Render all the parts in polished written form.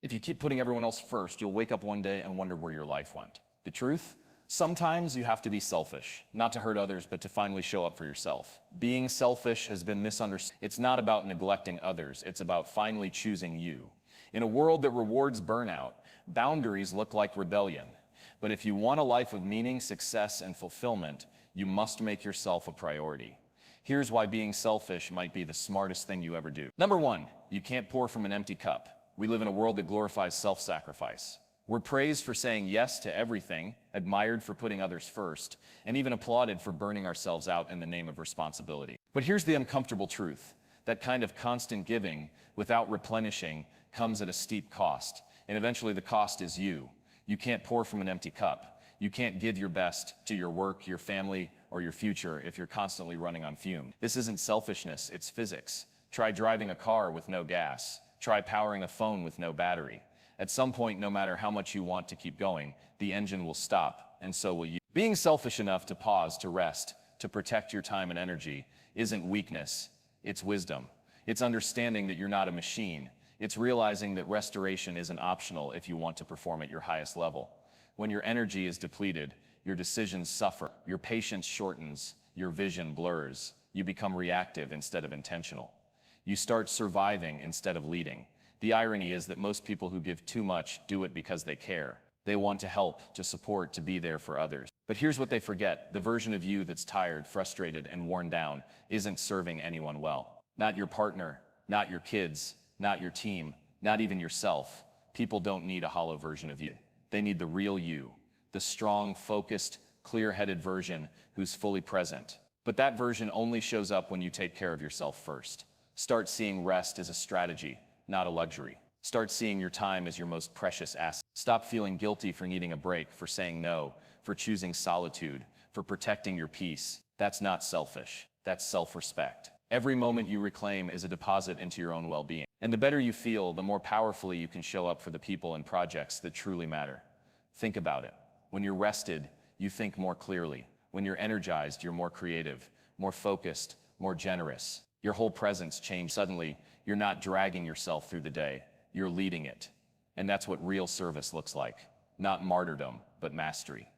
If you keep putting everyone else first, you'll wake up one day and wonder where your life went. The truth? Sometimes you have to be selfish, not to hurt others, but to finally show up for yourself. Being selfish has been misunderstood. It's not about neglecting others, it's about finally choosing you. In a world that rewards burnout, boundaries look like rebellion. But if you want a life of meaning, success, and fulfillment, you must make yourself a priority. Here's why being selfish might be the smartest thing you ever do. Number one, you can't pour from an empty cup. We live in a world that glorifies self-sacrifice. We're praised for saying yes to everything, admired for putting others first, and even applauded for burning ourselves out in the name of responsibility. But here's the uncomfortable truth. That kind of constant giving, without replenishing, comes at a steep cost. And eventually the cost is you. You can't pour from an empty cup. You can't give your best to your work, your family, or your future if you're constantly running on fumes. This isn't selfishness, it's physics. Try driving a car with no gas. Try powering a phone with no battery. At some point, no matter how much you want to keep going, the engine will stop, and so will you. Being selfish enough to pause, to rest, to protect your time and energy isn't weakness, it's wisdom. It's understanding that you're not a machine. It's realizing that restoration isn't optional if you want to perform at your highest level. When your energy is depleted, your decisions suffer, your patience shortens, your vision blurs. You become reactive instead of intentional. You start surviving instead of leading. The irony is that most people who give too much do it because they care. They want to help, to support, to be there for others. But here's what they forget. The version of you that's tired, frustrated, and worn down isn't serving anyone well. Not your partner, not your kids, not your team, not even yourself. People don't need a hollow version of you. They need the real you, the strong, focused, clear-headed version who's fully present. But that version only shows up when you take care of yourself first. Start seeing rest as a strategy, not a luxury. Start seeing your time as your most precious asset. Stop feeling guilty for needing a break, for saying no, for choosing solitude, for protecting your peace. That's not selfish. That's self-respect. Every moment you reclaim is a deposit into your own well-being. And the better you feel, the more powerfully you can show up for the people and projects that truly matter. Think about it. When you're rested, you think more clearly. When you're energized, you're more creative, more focused, more generous. Your whole presence changes. Suddenly, you're not dragging yourself through the day. You're leading it. And that's what real service looks like. Not martyrdom, but mastery.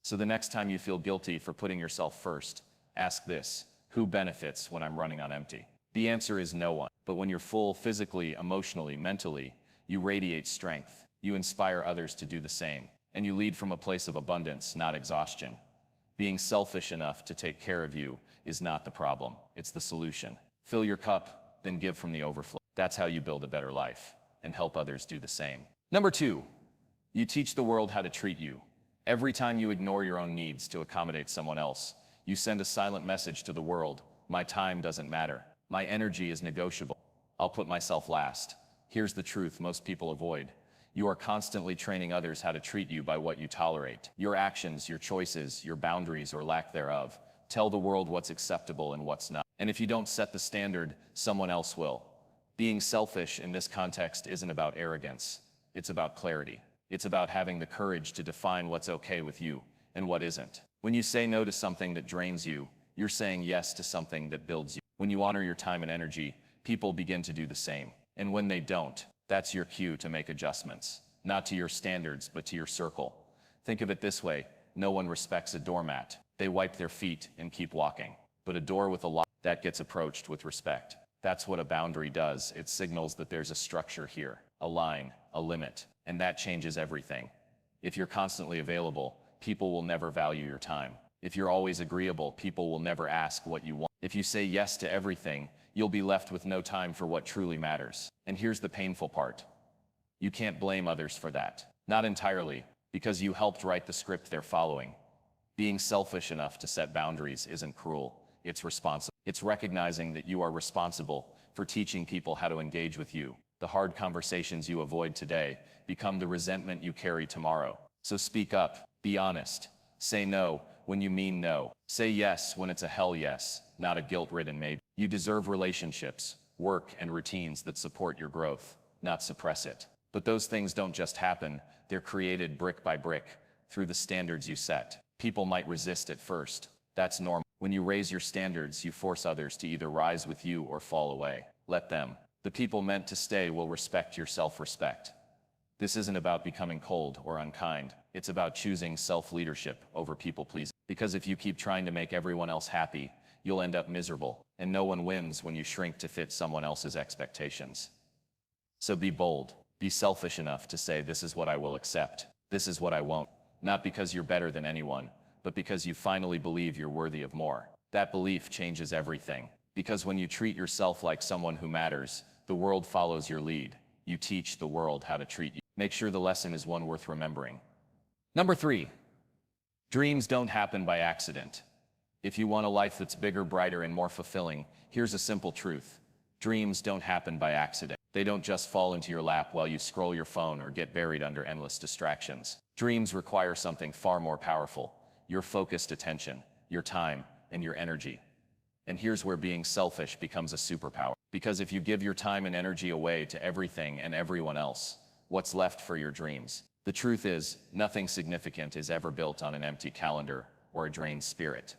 So the next time you feel guilty for putting yourself first, ask this: who benefits when I'm running on empty? The answer is no one. But when you're full physically, emotionally, mentally, you radiate strength. You inspire others to do the same. And you lead from a place of abundance, not exhaustion. Being selfish enough to take care of you is not the problem. It's the solution. Fill your cup, then give from the overflow. That's how you build a better life and help others do the same. Number two, you teach the world how to treat you. Every time you ignore your own needs to accommodate someone else, you send a silent message to the world: my time doesn't matter. My energy is negotiable. I'll put myself last. Here's the truth most people avoid. You are constantly training others how to treat you by what you tolerate. Your actions, your choices, your boundaries or lack thereof tell the world what's acceptable and what's not. And if you don't set the standard, someone else will. Being selfish in this context isn't about arrogance. It's about clarity. It's about having the courage to define what's okay with you and what isn't. When you say no to something that drains you, you're saying yes to something that builds you. When you honor your time and energy, people begin to do the same. And when they don't, that's your cue to make adjustments. Not to your standards, but to your circle. Think of it this way: no one respects a doormat. They wipe their feet and keep walking. But a door with a lock, that gets approached with respect. That's what a boundary does. It signals that there's a structure here, a line, a limit, and that changes everything. If you're constantly available, people will never value your time. If you're always agreeable, people will never ask what you want. If you say yes to everything, you'll be left with no time for what truly matters. And here's the painful part. You can't blame others for that. Not entirely, because you helped write the script they're following. Being selfish enough to set boundaries isn't cruel, it's responsible. It's recognizing that you are responsible for teaching people how to engage with you. The hard conversations you avoid today become the resentment you carry tomorrow. So speak up, be honest, say no when you mean no. Say yes when it's a hell yes, not a guilt-ridden maybe. You deserve relationships, work, and routines that support your growth, not suppress it. But those things don't just happen, they're created brick by brick through the standards you set. People might resist at first. That's normal. When you raise your standards, you force others to either rise with you or fall away. Let them. The people meant to stay will respect your self-respect. This isn't about becoming cold or unkind. It's about choosing self-leadership over people-pleasing. Because if you keep trying to make everyone else happy, you'll end up miserable, and no one wins when you shrink to fit someone else's expectations. So be bold. Be selfish enough to say, this is what I will accept. This is what I won't. Not because you're better than anyone, but because you finally believe you're worthy of more. That belief changes everything. Because when you treat yourself like someone who matters, the world follows your lead. You teach the world how to treat you. Make sure the lesson is one worth remembering. Number 3, dreams don't happen by accident. If you want a life that's bigger, brighter, and more fulfilling, here's a simple truth. Dreams don't happen by accident. They don't just fall into your lap while you scroll your phone or get buried under endless distractions. Dreams require something far more powerful: your focused attention, your time, and your energy. And here's where being selfish becomes a superpower. Because if you give your time and energy away to everything and everyone else, what's left for your dreams? The truth is, nothing significant is ever built on an empty calendar or a drained spirit.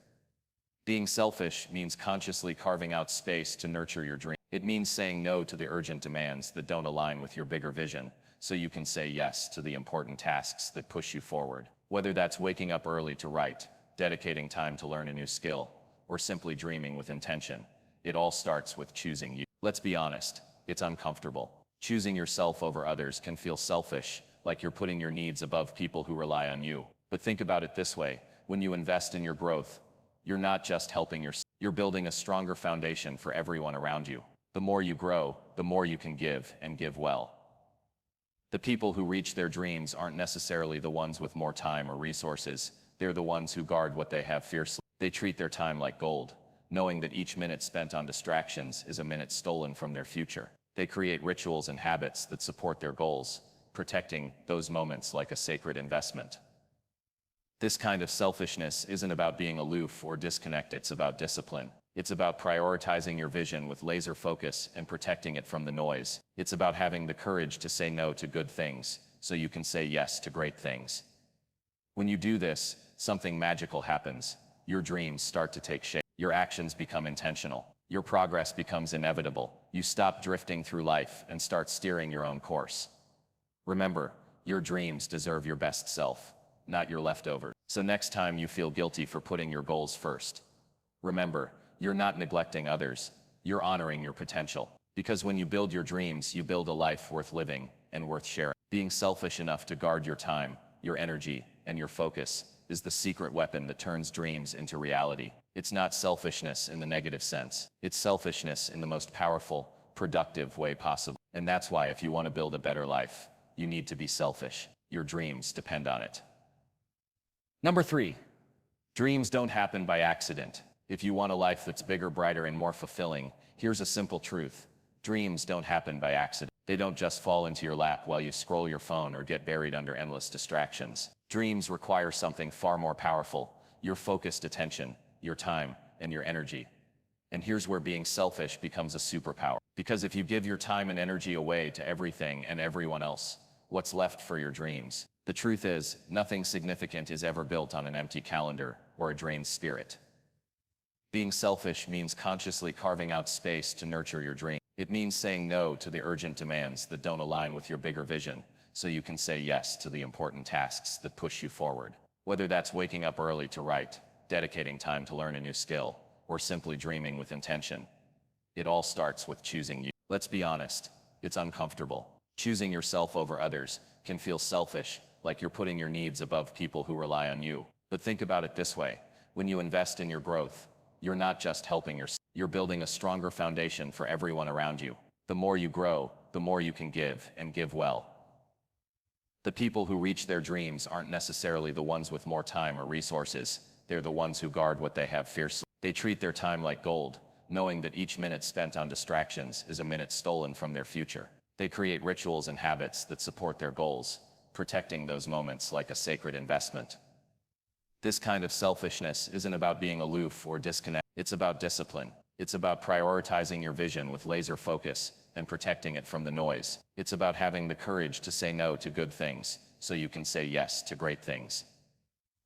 Being selfish means consciously carving out space to nurture your dream. It means saying no to the urgent demands that don't align with your bigger vision, so you can say yes to the important tasks that push you forward. Whether that's waking up early to write, dedicating time to learn a new skill, or simply dreaming with intention, it all starts with choosing you. Let's be honest, it's uncomfortable. Choosing yourself over others can feel selfish, like you're putting your needs above people who rely on you. But think about it this way: when you invest in your growth, you're not just helping yourself, you're building a stronger foundation for everyone around you. The more you grow, the more you can give, and give well. The people who reach their dreams aren't necessarily the ones with more time or resources. They're the ones who guard what they have fiercely. They treat their time like gold, knowing that each minute spent on distractions is a minute stolen from their future. They create rituals and habits that support their goals, protecting those moments like a sacred investment. This kind of selfishness isn't about being aloof or disconnected. It's about discipline. It's about prioritizing your vision with laser focus and protecting it from the noise. It's about having the courage to say no to good things so you can say yes to great things. When you do this, something magical happens. Your dreams start to take shape. Your actions become intentional. Your progress becomes inevitable. You stop drifting through life and start steering your own course. Remember, your dreams deserve your best self, not your leftovers. So next time you feel guilty for putting your goals first, remember, you're not neglecting others, you're honoring your potential. Because when you build your dreams, you build a life worth living and worth sharing. Being selfish enough to guard your time, your energy, and your focus is the secret weapon that turns dreams into reality. It's not selfishness in the negative sense. It's selfishness in the most powerful, productive way possible. And that's why if you want to build a better life, you need to be selfish. Your dreams depend on it. Number 3, dreams don't happen by accident. If you want a life that's bigger, brighter, and more fulfilling, here's a simple truth. Dreams don't happen by accident. They don't just fall into your lap while you scroll your phone or get buried under endless distractions. Dreams require something far more powerful: your focused attention, your time, and your energy. And here's where being selfish becomes a superpower. Because if you give your time and energy away to everything and everyone else, what's left for your dreams? The truth is, nothing significant is ever built on an empty calendar or a drained spirit. Being selfish means consciously carving out space to nurture your dream. It means saying no to the urgent demands that don't align with your bigger vision, so you can say yes to the important tasks that push you forward. Whether that's waking up early to write, dedicating time to learn a new skill, or simply dreaming with intention, it all starts with choosing you. Let's be honest, it's uncomfortable. Choosing yourself over others can feel selfish, like you're putting your needs above people who rely on you. But think about it this way: when you invest in your growth, you're not just helping yourself, you're building a stronger foundation for everyone around you. The more you grow, the more you can give, and give well. The people who reach their dreams aren't necessarily the ones with more time or resources. They're the ones who guard what they have fiercely. They treat their time like gold, knowing that each minute spent on distractions is a minute stolen from their future. They create rituals and habits that support their goals, protecting those moments like a sacred investment. This kind of selfishness isn't about being aloof or disconnected. It's about discipline. It's about prioritizing your vision with laser focus and protecting it from the noise. It's about having the courage to say no to good things so you can say yes to great things.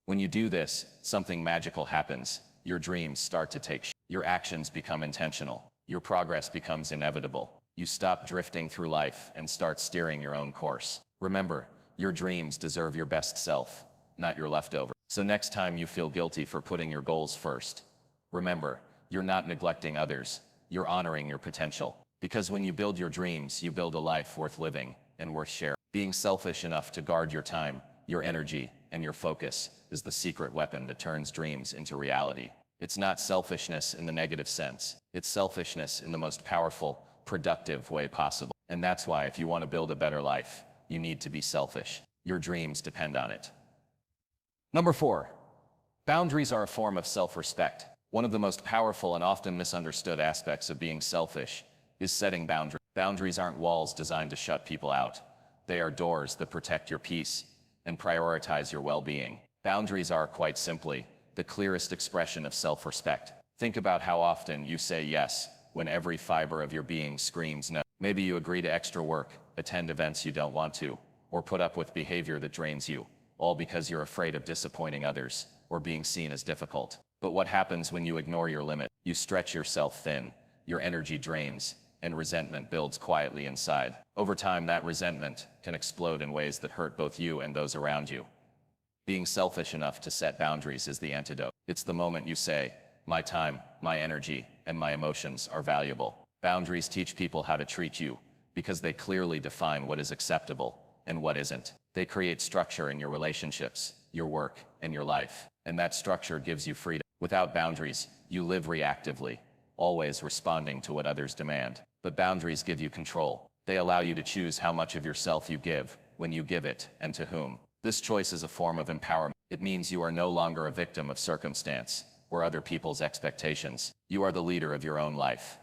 When you do this, something magical happens. Your dreams start to take shape. Your actions become intentional. Your progress becomes inevitable. You stop drifting through life and start steering your own course. Remember, your dreams deserve your best self, not your leftover. So next time you feel guilty for putting your goals first, remember, you're not neglecting others, you're honoring your potential. Because when you build your dreams, you build a life worth living and worth sharing. Being selfish enough to guard your time, your energy, and your focus is the secret weapon that turns dreams into reality. It's not selfishness in the negative sense. It's selfishness in the most powerful, productive way possible. And that's why if you want to build a better life, you need to be selfish. Your dreams depend on it. Number 4, boundaries are a form of self-respect. One of the most powerful and often misunderstood aspects of being selfish is setting boundaries. Boundaries aren't walls designed to shut people out. They are doors that protect your peace and prioritize your well-being. Boundaries are, quite simply, the clearest expression of self-respect. Think about how often you say yes when every fiber of your being screams no. Maybe you agree to extra work, attend events you don't want to, or put up with behavior that drains you, all because you're afraid of disappointing others or being seen as difficult. But what happens when you ignore your limit? You stretch yourself thin, your energy drains, and resentment builds quietly inside. Over time, that resentment can explode in ways that hurt both you and those around you. Being selfish enough to set boundaries is the antidote. It's the moment you say, my time, my energy, and my emotions are valuable. Boundaries teach people how to treat you because they clearly define what is acceptable and what isn't. They create structure in your relationships, your work, and your life. And that structure gives you freedom. Without boundaries, you live reactively, always responding to what others demand. But boundaries give you control. They allow you to choose how much of yourself you give, when you give it, and to whom. This choice is a form of empowerment. It means you are no longer a victim of circumstance or other people's expectations. You are the leader of your own life.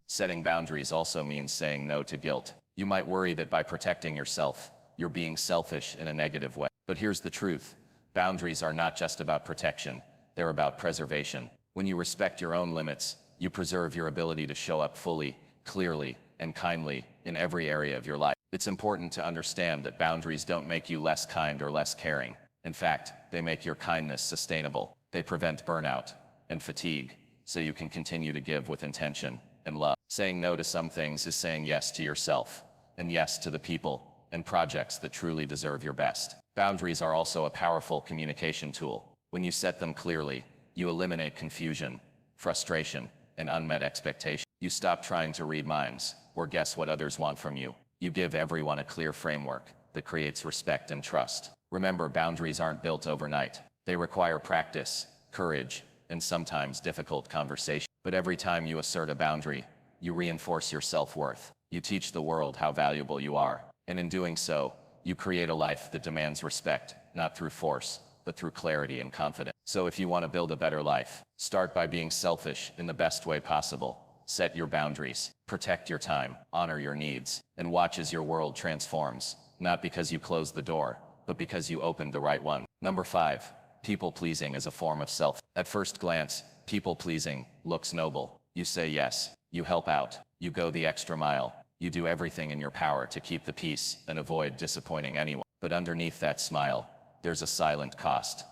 Setting boundaries also means saying no to guilt. You might worry that by protecting yourself, you're being selfish in a negative way. But here's the truth. Boundaries are not just about protection. They're about preservation. When you respect your own limits, you preserve your ability to show up fully, clearly, and kindly in every area of your life. It's important to understand that boundaries don't make you less kind or less caring. In fact, they make your kindness sustainable. They prevent burnout and fatigue, so you can continue to give with intention and love. Saying no to some things is saying yes to yourself, and yes to the people and projects that truly deserve your best. Boundaries are also a powerful communication tool. When you set them clearly, you eliminate confusion, frustration, and unmet expectations. You stop trying to read minds or guess what others want from you. You give everyone a clear framework that creates respect and trust. Remember, boundaries aren't built overnight. They require practice, courage, and sometimes difficult conversation. But every time you assert a boundary, you reinforce your self-worth. You teach the world how valuable you are. And in doing so, you create a life that demands respect, not through force, but through clarity and confidence. So if you want to build a better life, start by being selfish in the best way possible. Set your boundaries, protect your time, honor your needs, and watch as your world transforms. Not because you closed the door, but because you opened the right one. Number 5, people-pleasing is a form of self. At first glance, people-pleasing looks noble. You say yes, you help out, you go the extra mile, you do everything in your power to keep the peace and avoid disappointing anyone. But underneath that smile, there's a silent cost.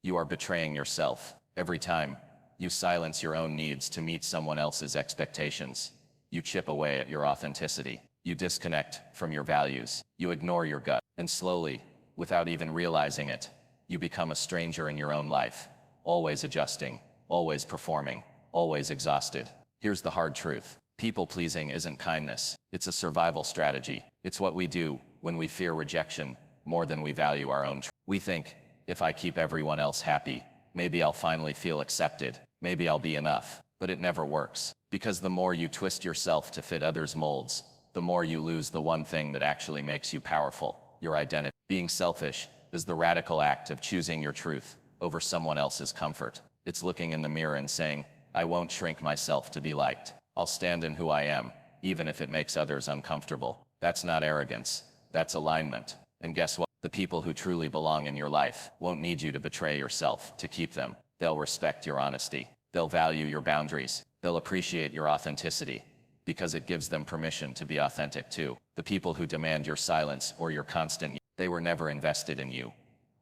You are betraying yourself. Every time you silence your own needs to meet someone else's expectations, you chip away at your authenticity. You disconnect from your values. You ignore your gut. And slowly, without even realizing it, you become a stranger in your own life. Always adjusting, always performing, always exhausted. Here's the hard truth. People-pleasing isn't kindness. It's a survival strategy. It's what we do when we fear rejection more than we value our own truth. We think, if I keep everyone else happy, maybe I'll finally feel accepted. Maybe I'll be enough. But it never works. Because the more you twist yourself to fit others' molds, the more you lose the one thing that actually makes you powerful, your identity. Being selfish is the radical act of choosing your truth over someone else's comfort. It's looking in the mirror and saying, I won't shrink myself to be liked. I'll stand in who I am, even if it makes others uncomfortable. That's not arrogance. That's alignment. And guess what? The people who truly belong in your life won't need you to betray yourself to keep them. They'll respect your honesty. They'll value your boundaries. They'll appreciate your authenticity because it gives them permission to be authentic too. The people who demand your silence or your constant, they were never invested in you,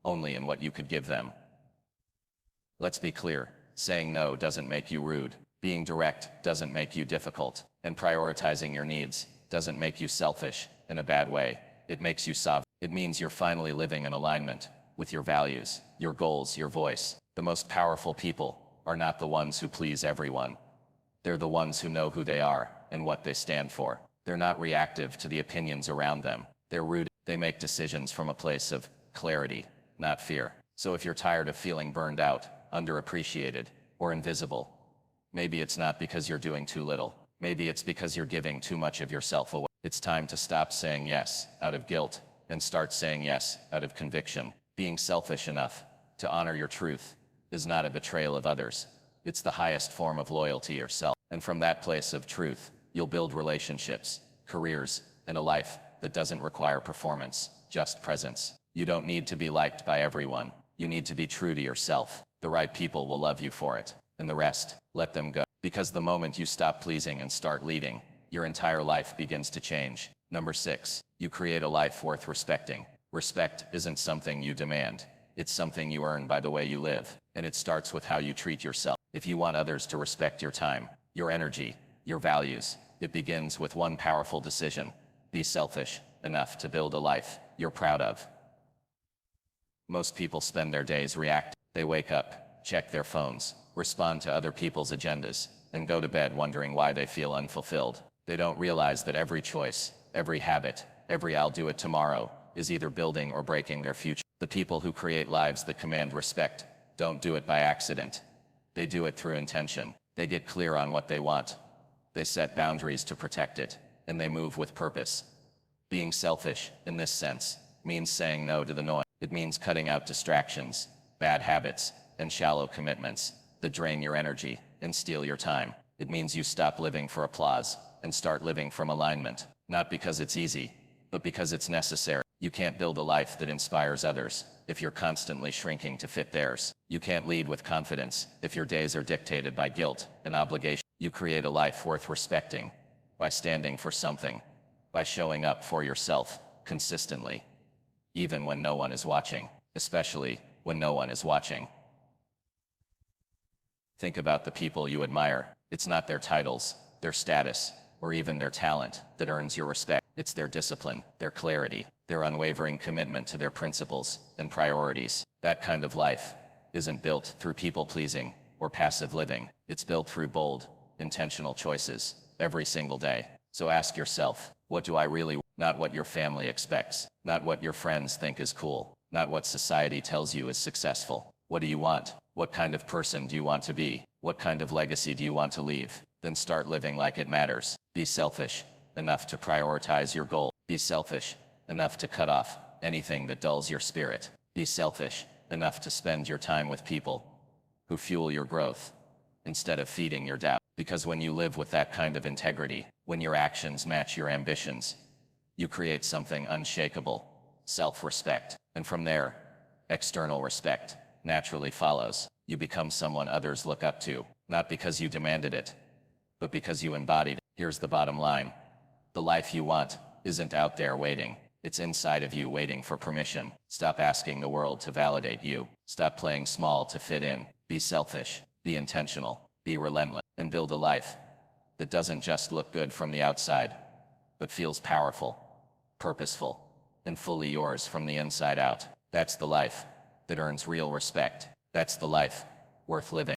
only in what you could give them. Let's be clear. Saying no doesn't make you rude. Being direct doesn't make you difficult. And prioritizing your needs doesn't make you selfish in a bad way. It makes you sovereign. It means you're finally living in alignment with your values, your goals, your voice. The most powerful people are not the ones who please everyone. They're the ones who know who they are and what they stand for. They're not reactive to the opinions around them. They're rooted. They make decisions from a place of clarity, not fear. So if you're tired of feeling burned out, underappreciated, or invisible, maybe it's not because you're doing too little. Maybe it's because you're giving too much of yourself away. It's time to stop saying yes out of guilt and start saying yes out of conviction. Being selfish enough to honor your truth is not a betrayal of others. It's the highest form of loyalty to yourself. And from that place of truth, you'll build relationships, careers, and a life that doesn't require performance, just presence. You don't need to be liked by everyone. You need to be true to yourself. The right people will love you for it. And the rest, let them go. Because the moment you stop pleasing and start leading, your entire life begins to change. Number 6, you create a life worth respecting. Respect isn't something you demand. It's something you earn by the way you live. And it starts with how you treat yourself. If you want others to respect your time, your energy, your values, it begins with one powerful decision. Be selfish enough to build a life you're proud of. Most people spend their days reacting. They wake up, check their phones, respond to other people's agendas, and go to bed wondering why they feel unfulfilled. They don't realize that every choice, every habit, every "I'll do it tomorrow" is either building or breaking their future. The people who create lives that command respect don't do it by accident. They do it through intention. They get clear on what they want. They set boundaries to protect it, and they move with purpose. Being selfish, in this sense, means saying no to the noise. It means cutting out distractions, bad habits, and shallow commitments that drain your energy and steal your time. It means you stop living for applause and start living from alignment, not because it's easy, but because it's necessary. You can't build a life that inspires others if you're constantly shrinking to fit theirs. You can't lead with confidence if your days are dictated by guilt and obligation. You create a life worth respecting by standing for something, by showing up for yourself consistently, even when no one is watching, especially when no one is watching. Think about the people you admire. It's not their titles, their status, or even their talent that earns your respect. It's their discipline, their clarity, their unwavering commitment to their principles and priorities. That kind of life isn't built through people-pleasing or passive living. It's built through bold, intentional choices every single day. So ask yourself, what do I really want? Not what your family expects, not what your friends think is cool, not what society tells you is successful. What do you want? What kind of person do you want to be? What kind of legacy do you want to leave? Then start living like it matters. Be selfish enough to prioritize your goal. Be selfish enough to cut off anything that dulls your spirit. Be selfish enough to spend your time with people who fuel your growth instead of feeding your doubt. Because when you live with that kind of integrity, when your actions match your ambitions, you create something unshakable, self-respect. And from there, external respect naturally follows. You become someone others look up to, not because you demanded it, but because you embodied it. Here's the bottom line. The life you want isn't out there waiting. It's inside of you waiting for permission. Stop asking the world to validate you. Stop playing small to fit in. Be selfish, be intentional, be relentless, and build a life that doesn't just look good from the outside, but feels powerful, purposeful, and fully yours from the inside out. That's the life that earns real respect. That's the life worth living.